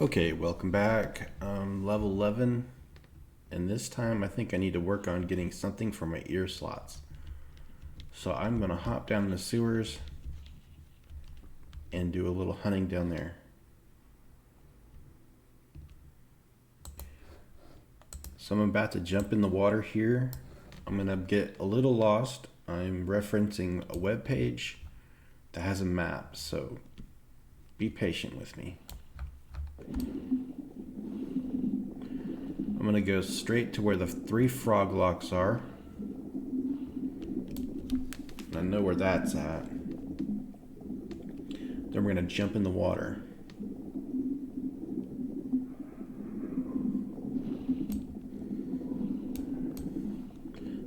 Okay, welcome back. Level 11, and this time I think I need to work on getting something for my ear slots. So I'm gonna hop down the sewers and do a little hunting down there. So I'm about to jump in the water here. I'm gonna get a little lost. I'm referencing a web page that has a map, so be patient with me. I'm gonna go straight to where the 3 frog locks are. I know where that's at. Then we're gonna jump in the water.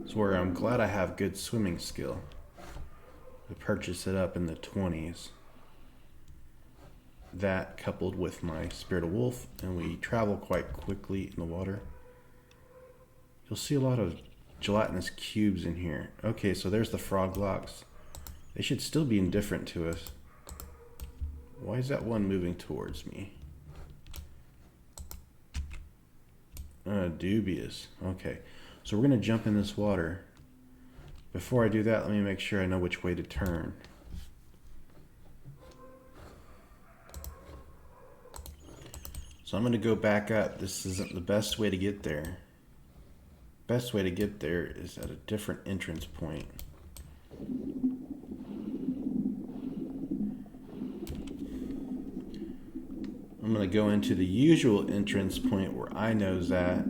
It's where I'm glad I have good swimming skill. I purchased it up in the 20s. That coupled with my Spirit of Wolf, and we travel quite quickly in the water. You'll see a lot of gelatinous cubes in here. Okay, so there's the frog locks. They should still be indifferent to us. Why is that one moving towards me? Dubious. Okay, so we're gonna jump in this water. Before I do that, let me make sure I know which way to turn. So I'm gonna go back up. This isn't the best way to get there. Best way to get there is at a different entrance point. I'm gonna go into the usual entrance point where I know is at.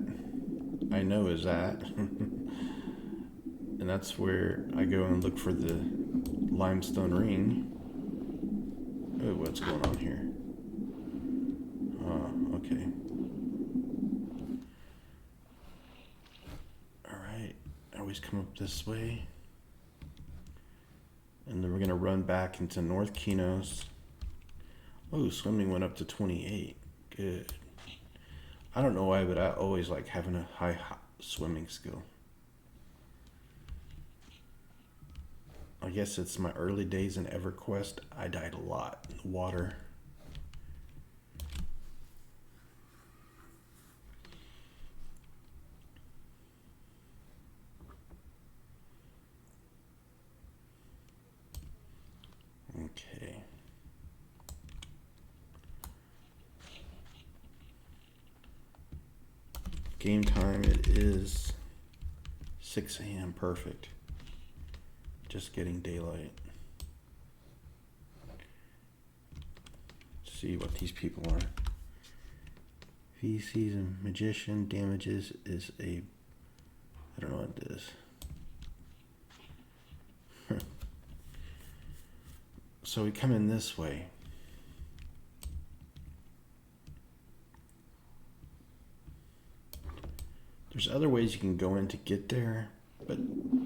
And that's where I go and look for the limestone ring. Oh, what's going on here? Oh, okay. Alright, I always come up this way. And then we're gonna run back into North Kinos. Oh, swimming went up to 28. Good. I don't know why, but I always like having a high swimming skill. I guess it's my early days in EverQuest. I died a lot in the water. Okay. Game time, it is 6 a.m. Perfect. Just getting daylight. Let's see what these people are. Feces and magician damages is a... I don't know what it is. So we come in this way. There's other ways you can go in to get there, but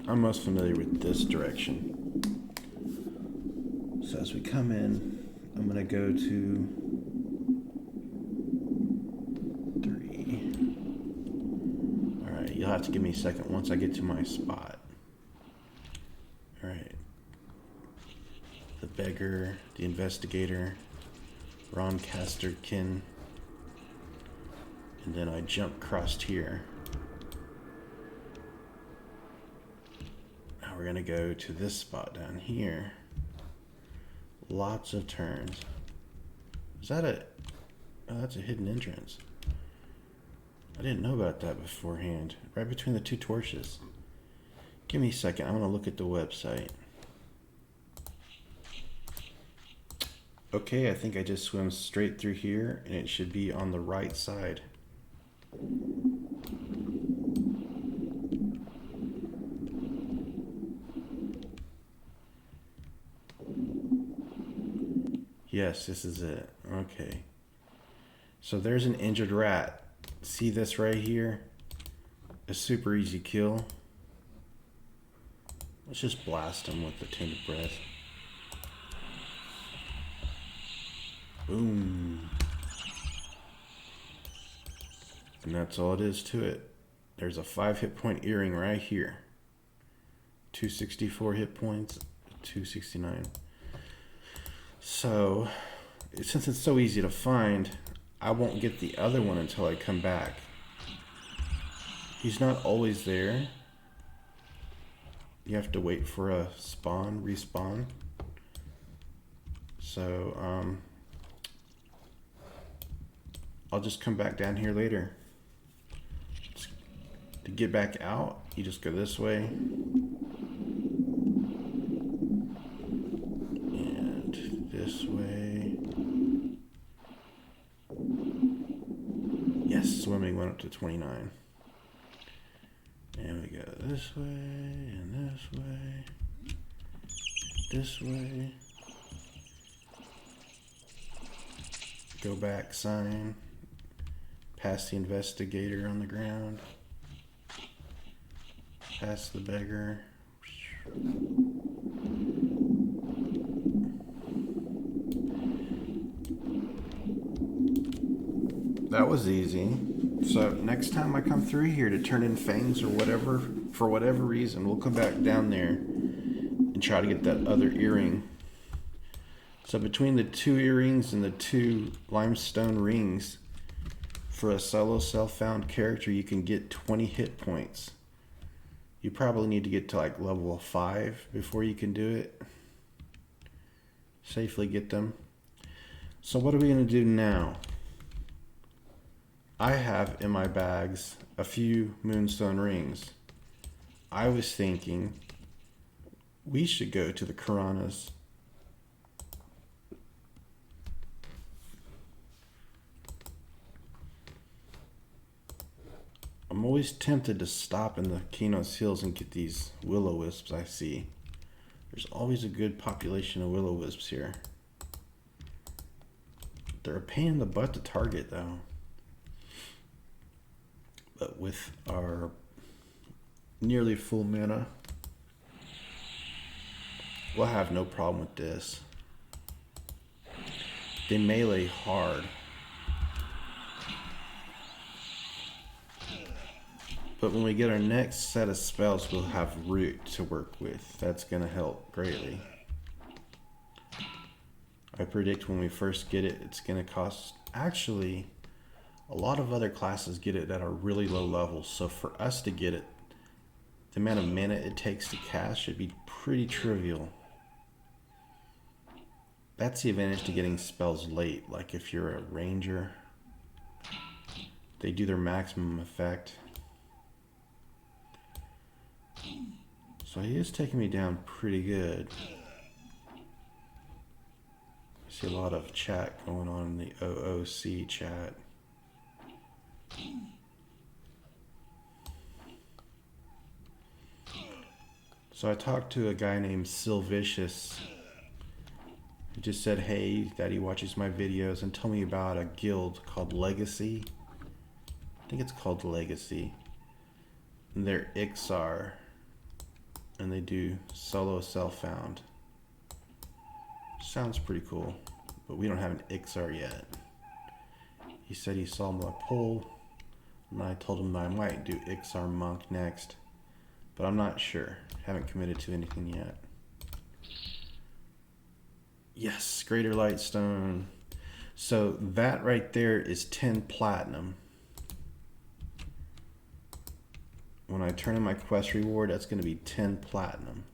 I'm most familiar with this direction. So as we come in, I'm gonna go to 3. All right, you'll have to give me a second once I get to my spot. All right. The beggar, the investigator, Ron Casterkin, and then I jump across here. Now we're gonna go to this spot down here. Lots of turns. Is that a... Oh, that's a hidden entrance. I didn't know about that beforehand. Right between the 2 torches. Give me a second, I wanna look at the website. Okay, I think I just swim straight through here, and it should be on the right side. Yes, this is it. Okay. So there's an injured rat. See this right here? A super easy kill. Let's just blast him with the tainted breath. Boom. And that's all it is to it. There's a 5 hit point earring right here. 264 hit points, 269. So, since it's so easy to find, I won't get the other one until I come back. He's not always there. You have to wait for a respawn. So, I'll just come back down here later. To get back out, you just go this way. And this way. Yes, swimming went up to 29. And we go this way, and this way, this way. Go back sign. Past the investigator on the ground. Past the beggar. That was easy. So next time I come through here to turn in fangs or whatever, for whatever reason, we'll come back down there and try to get that other earring. So between the 2 earrings and the 2 limestone rings, for a solo self-found character, you can get 20 hit points. You probably need to get to like level 5 before you can do it. Safely get them. So what are we going to do now? I have in my bags a few moonstone rings. I was thinking we should go to the Karanas. I'm always tempted to stop in the Karanas Hills and get these will-o-wisps I see. There's always a good population of will-o-wisps here. They're a pain in the butt to target though. But with our nearly full mana, we'll have no problem with this. They melee hard. But when we get our next set of spells, we'll have root to work with. That's going to help greatly. I predict when we first get it, it's going to cost... Actually, a lot of other classes get it at a really low level. So for us to get it, the amount of mana it takes to cast should be pretty trivial. That's the advantage to getting spells late. Like if you're a ranger, they do their maximum effect. So he is taking me down pretty good. I see a lot of chat going on in the OOC chat. So I talked to a guy named Silvicious who just said, hey, that he watches my videos and tell me about a guild called Legacy. I think it's called Legacy. And they're Ixar. And they do solo self-found. Sounds pretty cool. But we don't have an Ixar yet. He said he saw my poll. And I told him that I might do Ixar Monk next. But I'm not sure. Haven't committed to anything yet. Yes, Greater Lightstone. So that right there is 10 platinum. When I turn in my quest reward, that's going to be 10 platinum.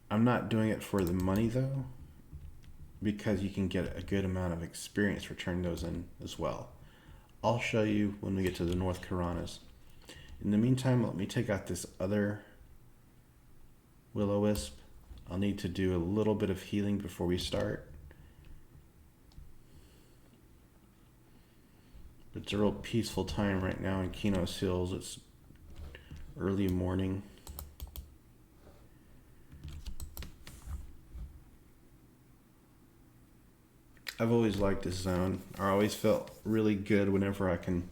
I'm not doing it for the money though, because you can get a good amount of experience for turning those in as well. I'll show you when we get to the North Karanas. In the meantime, let me take out this other will-o-wisp. I'll need to do a little bit of healing before we start. It's a real peaceful time right now in Karanas Hills. It's early morning. I've always liked this zone. I always felt really good whenever I can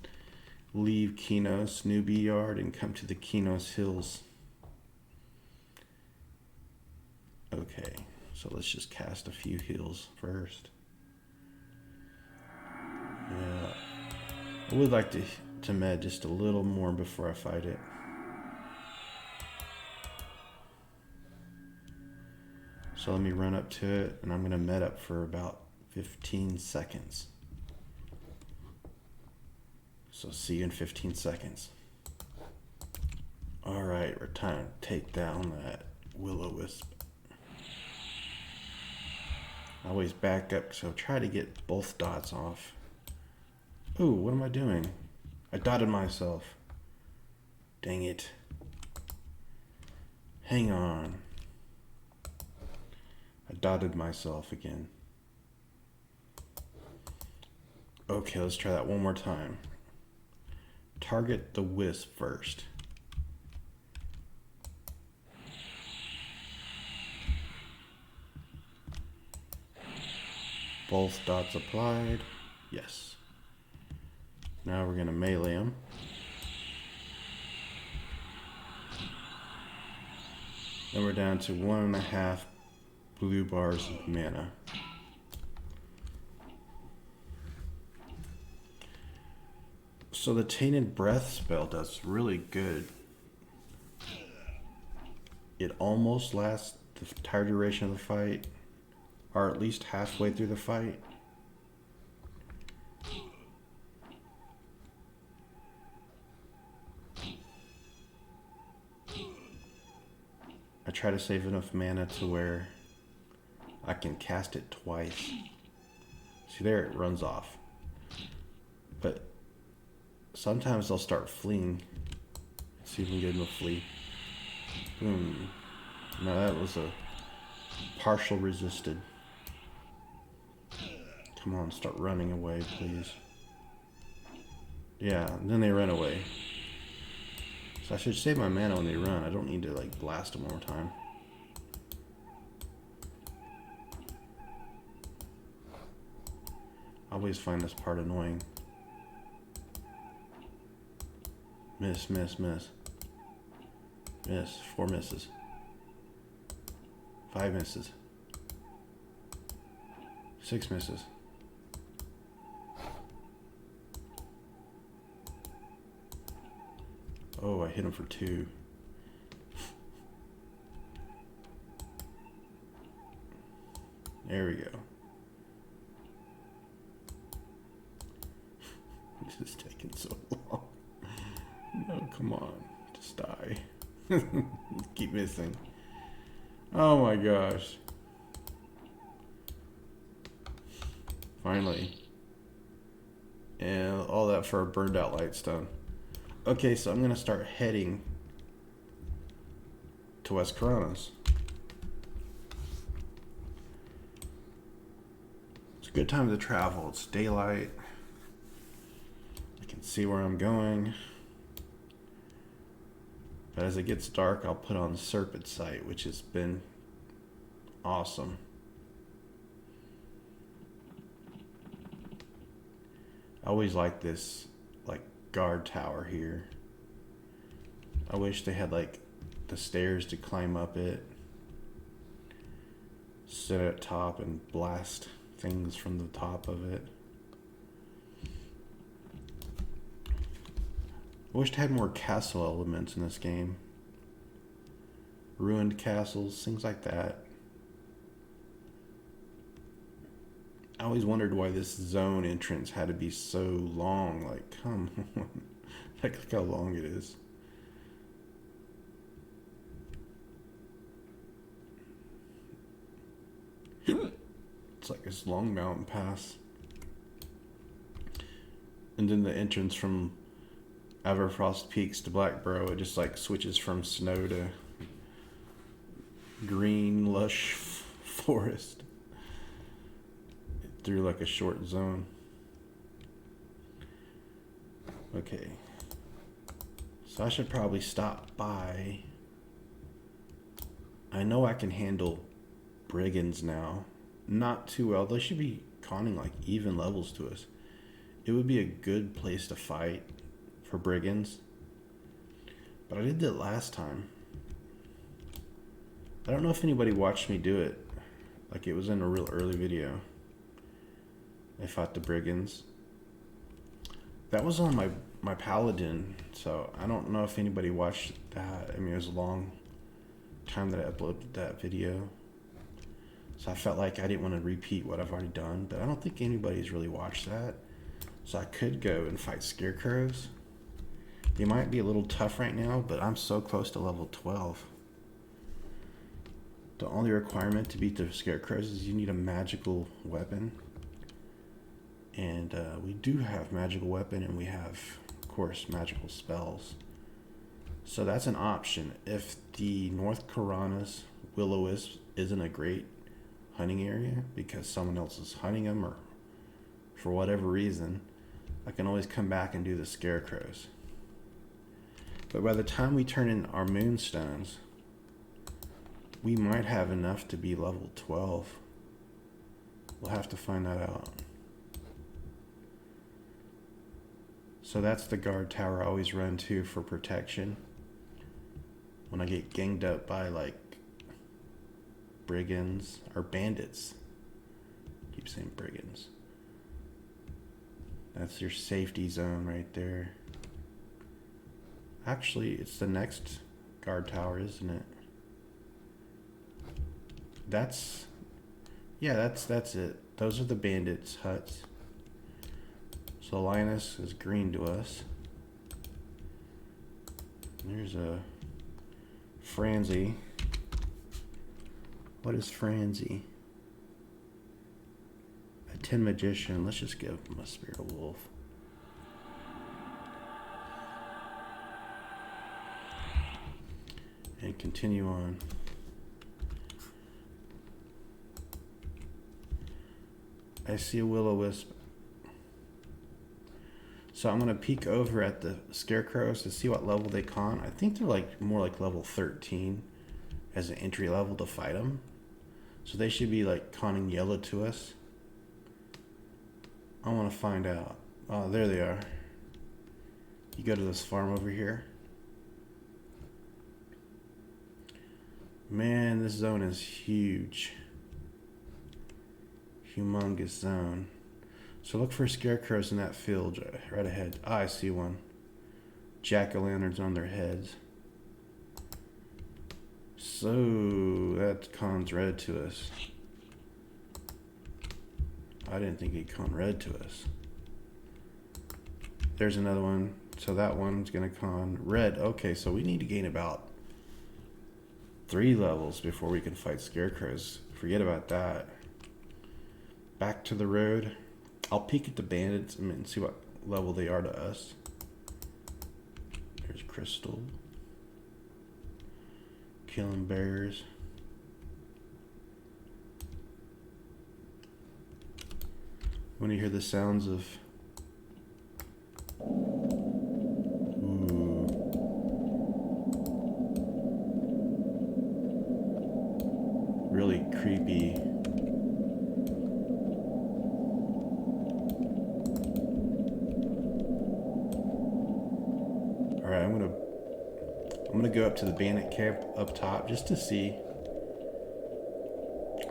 leave Karanas Newbie Yard and come to the Karanas Hills. Okay, so let's just cast a few heals first. Yeah. I would like to med just a little more before I fight it. So let me run up to it, and I'm going to med up for about 15 seconds. So see you in 15 seconds. Alright, we're time to take down that will-o-wisp. I always back up, so try to get both dots off. Ooh, what am I doing? I dotted myself. Dang it. Hang on. I dotted myself again. Okay, let's try that one more time. Target the wisp first. Both dots applied. Yes. Now we're going to melee them. Then we're down to 1.5 blue bars of mana. So the Tainted Breath spell does really good. It almost lasts the entire duration of the fight, or at least halfway through the fight. I try to save enough mana to where I can cast it twice. See there, it runs off. But sometimes they'll start fleeing. Let's see if we can get them to flee. Boom. Now that was a partial resisted. Come on, start running away, please. Yeah, and then they run away. So I should save my mana when they run. I don't need to like blast them one more time. I always find this part annoying. Miss, miss, miss. Miss. 4 misses. 5 misses. 6 misses. Oh, I hit him for 2. There we go. This is taking so long. No, come on. Just die. Keep missing. Oh my gosh. Finally. And all that for a burned out lightstone. Okay, so I'm going to start heading to West Karanas. It's a good time to travel. It's daylight. I can see where I'm going. But as it gets dark, I'll put on Serpent Sight, which has been awesome. I always like this, like, guard tower here. I wish they had, like, the stairs to climb up it. Sit at top and blast things from the top of it. I wish they had more castle elements in this game. Ruined castles, things like that. I always wondered why this zone entrance had to be so long. Like, come on. Look how long it is. It's like this long mountain pass. And then the entrance from Everfrost Peaks to Blackborough, it just like switches from snow to green, lush forest through like a short zone. Okay. So I should probably stop by. I know I can handle brigands now. Not too well. They should be conning like even levels to us. It would be a good place to fight for brigands. But I did that last time. I don't know if anybody watched me do it. Like it was in a real early video. I fought the brigands. That was on my paladin, so I don't know if anybody watched that. I mean, it was a long time that I uploaded that video. So I felt like I didn't want to repeat what I've already done, but I don't think anybody's really watched that. So I could go and fight scarecrows. They might be a little tough right now, but I'm so close to level 12. The only requirement to beat the scarecrows is you need a magical weapon. And we do have magical weapon, and we have, of course, magical spells. So that's an option. If the North Karanas will-o-wisp isn't a great hunting area because someone else is hunting them or for whatever reason, I can always come back and do the scarecrows. But by the time we turn in our moonstones, we might have enough to be level 12. We'll have to find that out. So that's the guard tower I always run to for protection. When I get ganged up by like brigands or bandits. I keep saying brigands. That's your safety zone right there. Actually, it's the next guard tower, isn't it? That's it. Those are the bandits' huts. So Linus is green to us. There's a Franzi. What is Franzi? A tin magician. Let's just give him a spirit of wolf. And continue on. I see a will-o-wisp. So I'm going to peek over at the scarecrows to see what level they con. I think they're like more like level 13 as an entry level to fight them. So they should be like conning yellow to us. I want to find out. Oh, there they are. You go to this farm over here. Man, this zone is huge. Humongous zone. So look for scarecrows in that field right ahead. Ah, I see one. Jack-o'-lanterns on their heads. So that cons red to us. I didn't think he'd con red to us. There's another one. So that one's gonna con red. Okay, so we need to gain about 3 levels before we can fight scarecrows. Forget about that. Back to the road. I'll peek at the bandits and see what level they are to us. There's Crystal. Killing bears. When you hear the sounds of really creepy. Alright, I'm gonna go up to the bandit camp up top just to see.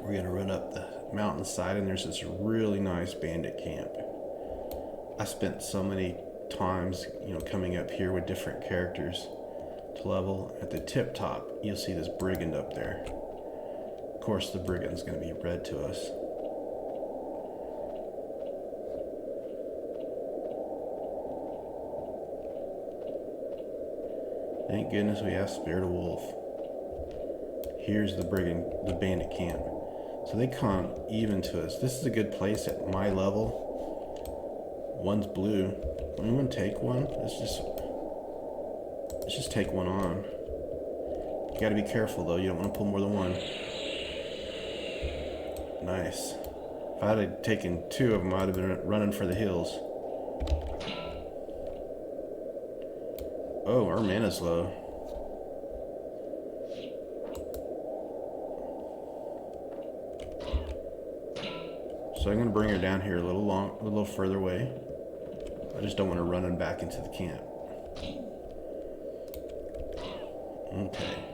We're gonna run up the mountainside and there's this really nice bandit camp. I spent so many times, coming up here with different characters to level. At the tip top, you'll see this brigand up there. Of course, the brigand's gonna be red to us. Thank goodness we have Spirit of Wolf. Here's the bandit camp. So they come even to us. This is a good place at my level. One's blue. Anyone take one? Let's just take one on. You gotta be careful though, you don't want to pull more than one. Nice. If I had taken 2 of them, I'd have been running for the hills. Oh, our mana's low. So I'm going to bring her down here a little further away. I just don't want her running back into the camp. Okay.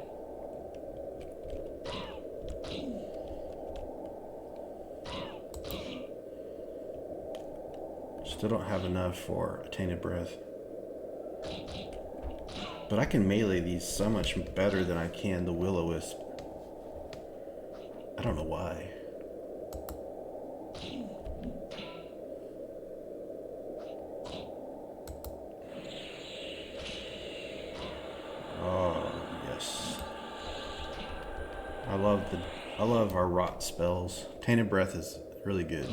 Still don't have enough for a tainted breath. But I can melee these so much better than I can the will-o-wisp. I don't know why. I love our rot spells. Tainted Breath is really good.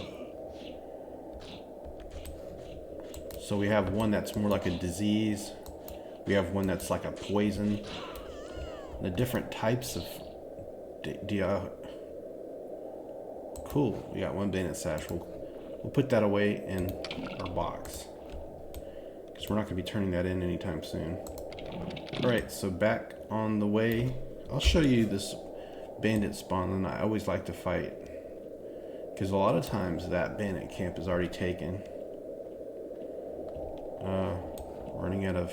So we have one that's more like a disease. We have one that's like a poison. The different types of cool. We got one bandit sash. We'll put that away in our box because we're not going to be turning that in anytime soon. All right, so back on the way. I'll show you this bandit spawn, and I always like to fight because a lot of times that bandit camp is already taken. Running out of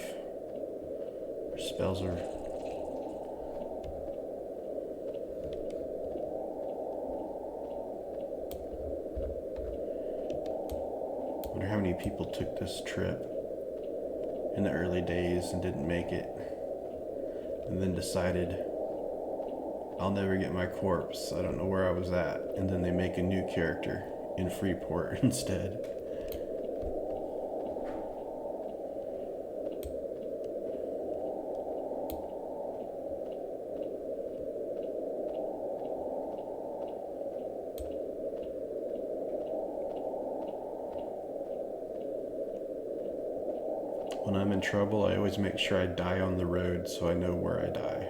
spells are. Wonder how many people took this trip in the early days and didn't make it, and then decided, I'll never get my corpse. I don't know where I was at, and then they make a new character in Freeport instead. When I'm in trouble, I always make sure I die on the road so I know where I die.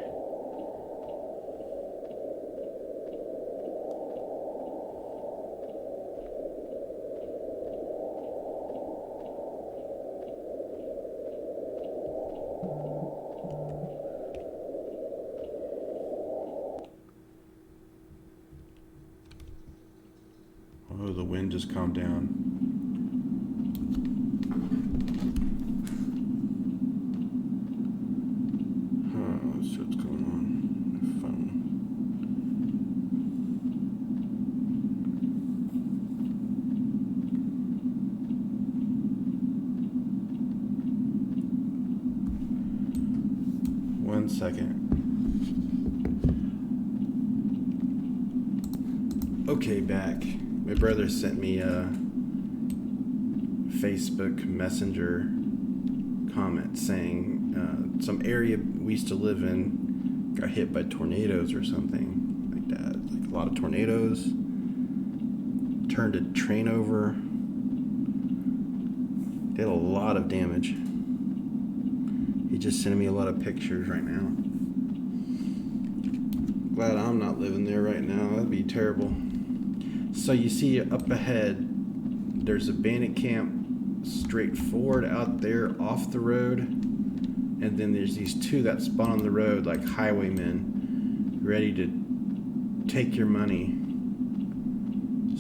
Oh, the wind just calmed down. Let's see what's going on. My phone. One second. Okay, back. My brother sent me a Facebook Messenger comment saying some area we used to live in got hit by tornadoes or something like that. Like a lot of tornadoes. Turned a train over. Did a lot of damage. He's just sending me a lot of pictures right now. Glad I'm not living there right now. That'd be terrible. So you see up ahead, there's a bandit camp straight forward out there off the road. And then there's these two that spawn on the road like highwaymen ready to take your money.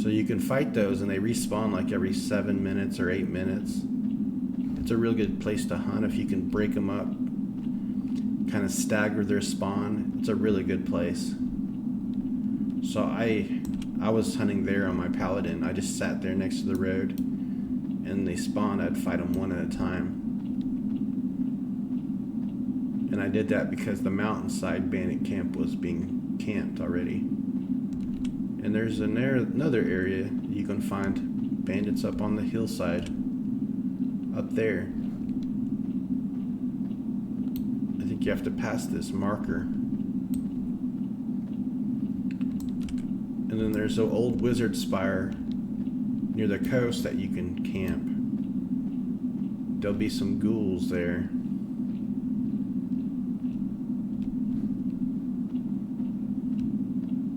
So you can fight those and they respawn like every 7 minutes or 8 minutes. It's a real good place to hunt if you can break them up, kind of stagger their spawn. It's a really good place. So I was hunting there on my paladin. I just sat there next to the road and they spawned. I'd fight them one at a time. And I did that because the mountainside bandit camp was being camped already. And there's another area you can find bandits up on the hillside up there. I think you have to pass this marker. And then there's an old wizard spire near the coast that you can camp. There'll be some ghouls there.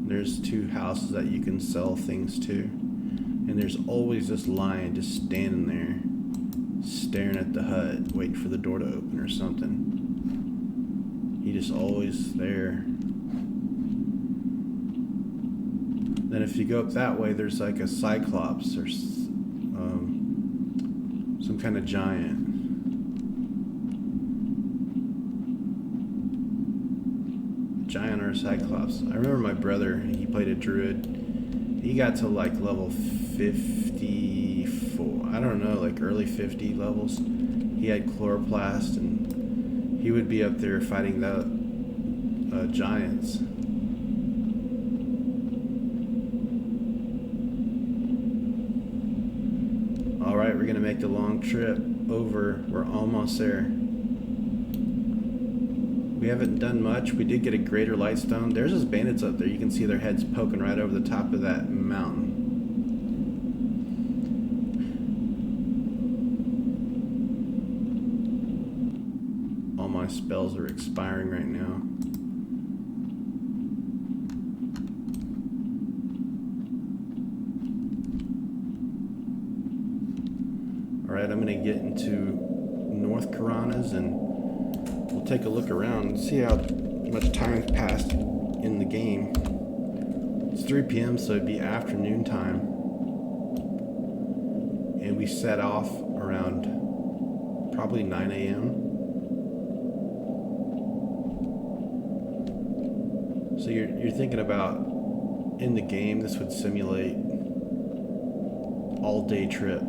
There's two houses that you can sell things to. And there's always this lion just standing there, staring at the hut, waiting for the door to open or something. He just always there. Then if you go up that way, there's like a cyclops or some kind of giant. Giant or a cyclops. I remember my brother, he played a druid. He got to like level 54. I don't know, like early 50 levels. He had chloroplast and he would be up there fighting the giants. Alright, we're gonna make the long trip over. We're almost there. We haven't done much. We did get a greater lightstone. There's those bandits up there. You can see their heads poking right over the top of that mountain. All my spells are expiring right now. Alright, I'm going to get into North Karanas and we'll take a look around and see how much time's passed in the game. It's 3 p.m. so it'd be afternoon time. And we set off around probably 9 a.m. So you're thinking about, in the game, this would simulate all-day trip.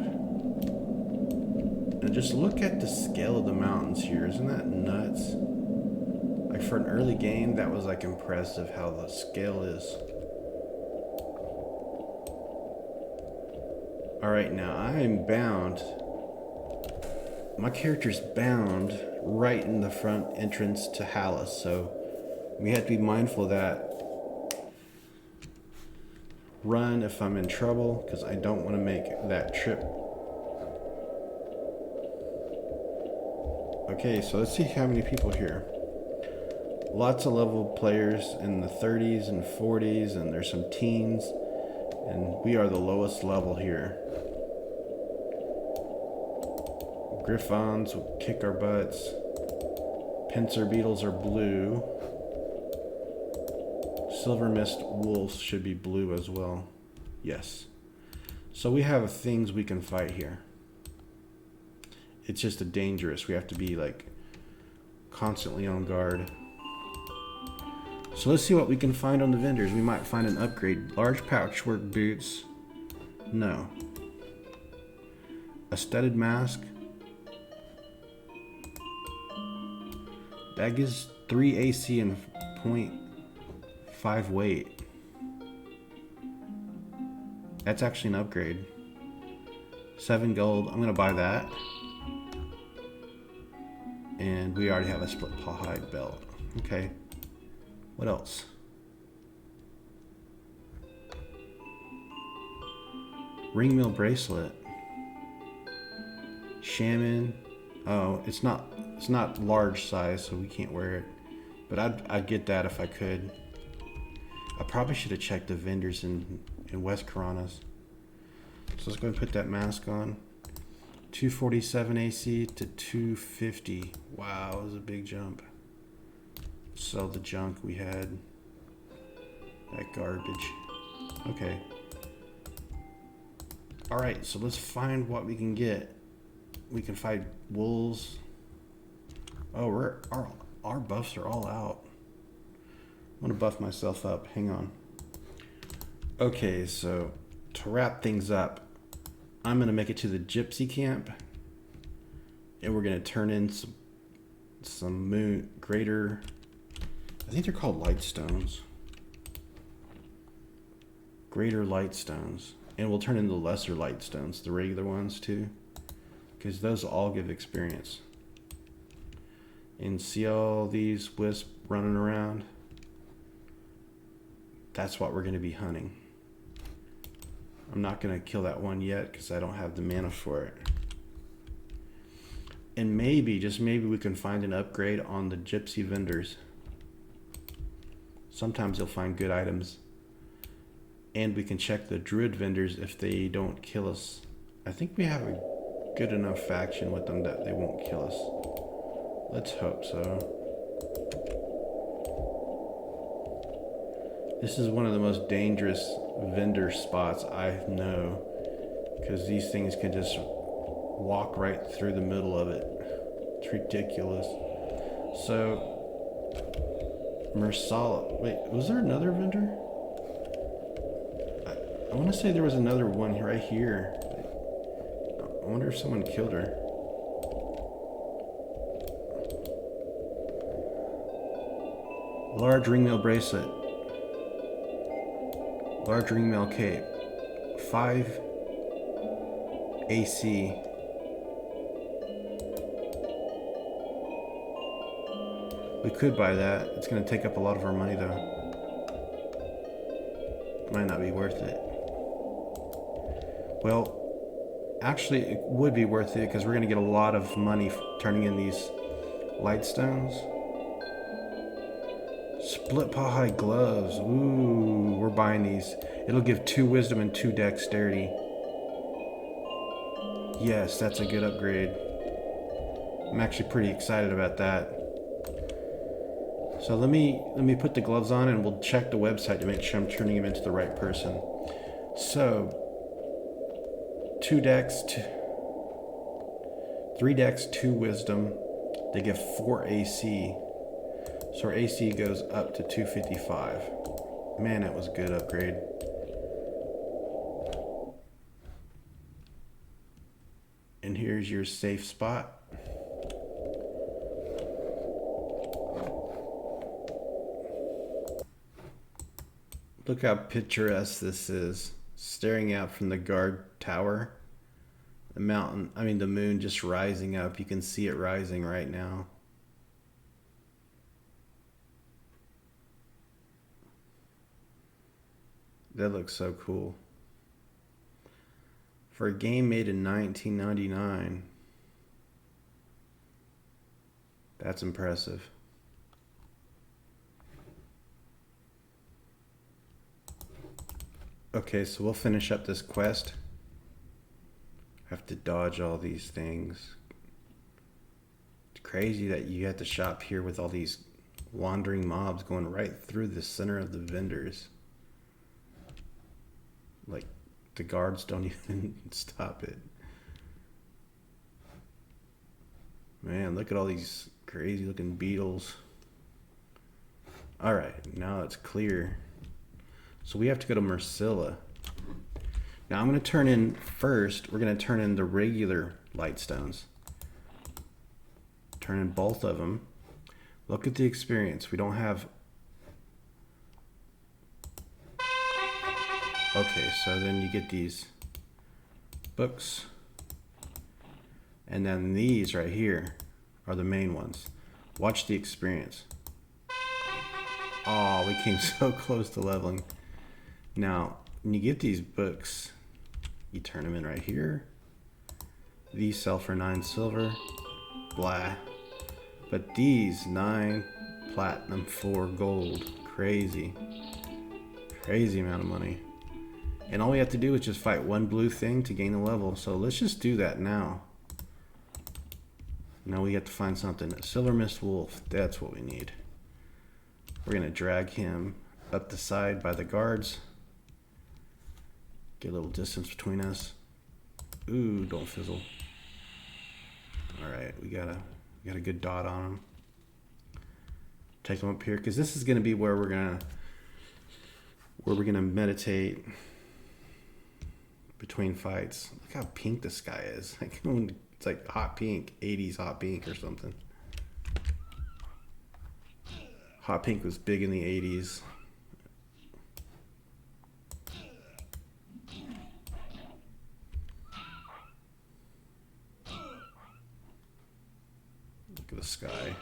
And just look at the scale of the mountains here. Isn't that nuts? Like for an early game, that was like impressive how the scale is. Alright, now I am bound. My character's bound right in the front entrance to Hallis, so we have to be mindful of that. Run if I'm in trouble, because I don't want to make that trip. Okay, so let's see how many people here. Lots of level players in the 30s and 40s, and there's some teens, and we are the lowest level here. Griffons will kick our butts. Pincer beetles are blue. Silver mist wolves should be blue as well. Yes. So we have things we can fight here. It's just a dangerous. We have to be like constantly on guard. So let's see what we can find on the vendors. We might find an upgrade. Large patchwork boots. No. A studded mask. That gives 3 AC and 0.5 weight. That's actually an upgrade. 7 gold. I'm gonna buy that. And we already have a split paw hide belt. Okay. What else? Ringmail bracelet. Shaman. Oh, it's not large size, so we can't wear it. But I'd get that if I could. I probably should have checked the vendors in West Karanas. So let's go and put that mask on. 247 AC to 250. Wow, it was a big jump. Sell the junk we had. That garbage. Okay. Alright, so let's find what we can get. We can fight wolves. Oh, our buffs are all out. I'm gonna buff myself up. Hang on. Okay, so to wrap things up, I'm gonna make it to the gypsy camp, and we're gonna turn in some greater. I think they're called lightstones. Greater lightstones, and we'll turn in the lesser lightstones, the regular ones too, because those all give experience. And see all these wisps running around? That's what we're gonna be hunting. I'm not going to kill that one yet because I don't have the mana for it. And maybe, just maybe, we can find an upgrade on the gypsy vendors. Sometimes you'll find good items. And we can check the druid vendors if they don't kill us. I think we have a good enough faction with them that they won't kill us. Let's hope so. This is one of the most dangerous vendor spots I know, because these things can just walk right through the middle of it. It's ridiculous. So, Mersala. Wait, was there another vendor? I want to say there was another one right here. I wonder if someone killed her. Large ringmail bracelet. Large ringmail cape. 5 AC. We could buy that. It's going to take up a lot of our money, though. Might not be worth it. Well, actually, it would be worth it because we're going to get a lot of money turning in these light stones. Split pawhide gloves. Ooh, we're buying these. It'll give 2 wisdom and 2 dexterity. Yes, that's a good upgrade. I'm actually pretty excited about that. So let me put the gloves on and we'll check the website to make sure I'm turning them into the right person. So 3 dex, 2 wisdom. They give 4 AC. So our AC goes up to 255. Man, that was a good upgrade. And here's your safe spot. Look how picturesque this is. Staring out from the guard tower. The mountain, I mean the moon just rising up. You can see it rising right now. That looks so cool. For a game made in 1999, that's impressive. Okay, so we'll finish up this quest. Have to dodge all these things. It's crazy that you have to shop here with all these wandering mobs going right through the center of the vendors. Like, the guards don't even stop it. Man, look at all these crazy looking beetles. Alright, now it's clear. So we have to go to Mercilla. Now I'm going to turn in first, we're going to turn in the regular light stones. Turn in both of them. Look at the experience. We don't have... Okay, so then you get these books. And then these right here are the main ones. Watch the experience. Oh, we came so close to leveling. Now, when you get these books, you turn them in right here. These sell for 9 silver. Blah. But these, 9 platinum, 4 gold. Crazy. Crazy amount of money. And all we have to do is just fight one blue thing to gain a level. So let's just do that now. Now we have to find something. A Silver Mist Wolf. That's what we need. We're going to drag him up the side by the guards. Get a little distance between us. Ooh, don't fizzle. Alright, we got a good dot on him. Take him up here, because this is going to be where we're gonna meditate between fights. Look how pink the sky is. Like, it's like hot pink, 80s hot pink or something. Hot pink was big in the 80s. Look at the sky.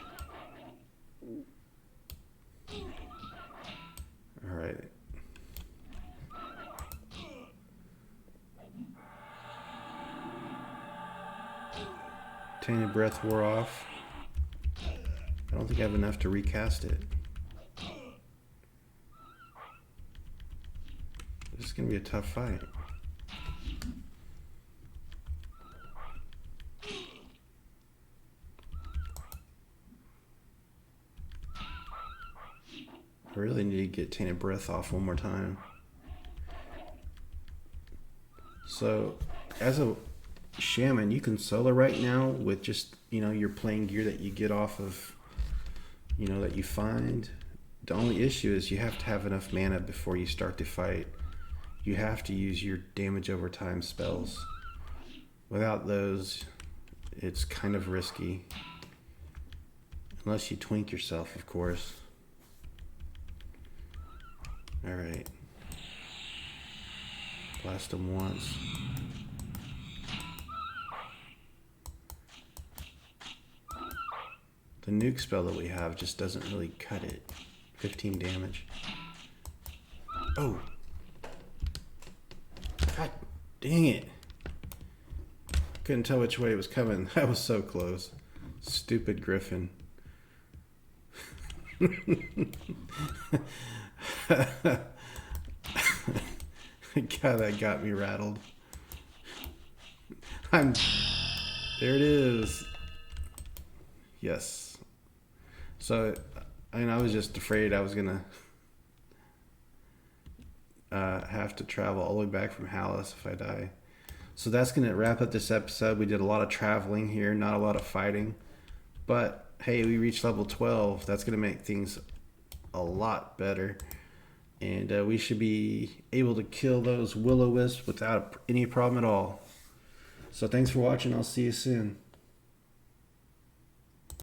All right. Tainted breath wore off. I don't think I have enough to recast it. This is going to be a tough fight. I really need to get Tainted Breath off one more time. So, as a shaman, you can solo right now with just, your playing gear that you get off of, that you find. The only issue is you have to have enough mana before you start to fight. You have to use your damage over time spells. Without those, it's kind of risky. Unless you twink yourself, of course. Alright. Blast him once. the nuke spell that we have just doesn't really cut it. 15 damage. Oh. God dang it. Couldn't tell which way it was coming. That was so close. Stupid griffin. God, that got me rattled. There it is. Yes. So, I was just afraid I was gonna have to travel all the way back from Hallis if I die. So that's gonna wrap up this episode. We did a lot of traveling here, not a lot of fighting. But hey, we reached level 12. That's gonna make things a lot better. And we should be able to kill those will-o-wisps without any problem at all. So thanks for watching. I'll see you soon.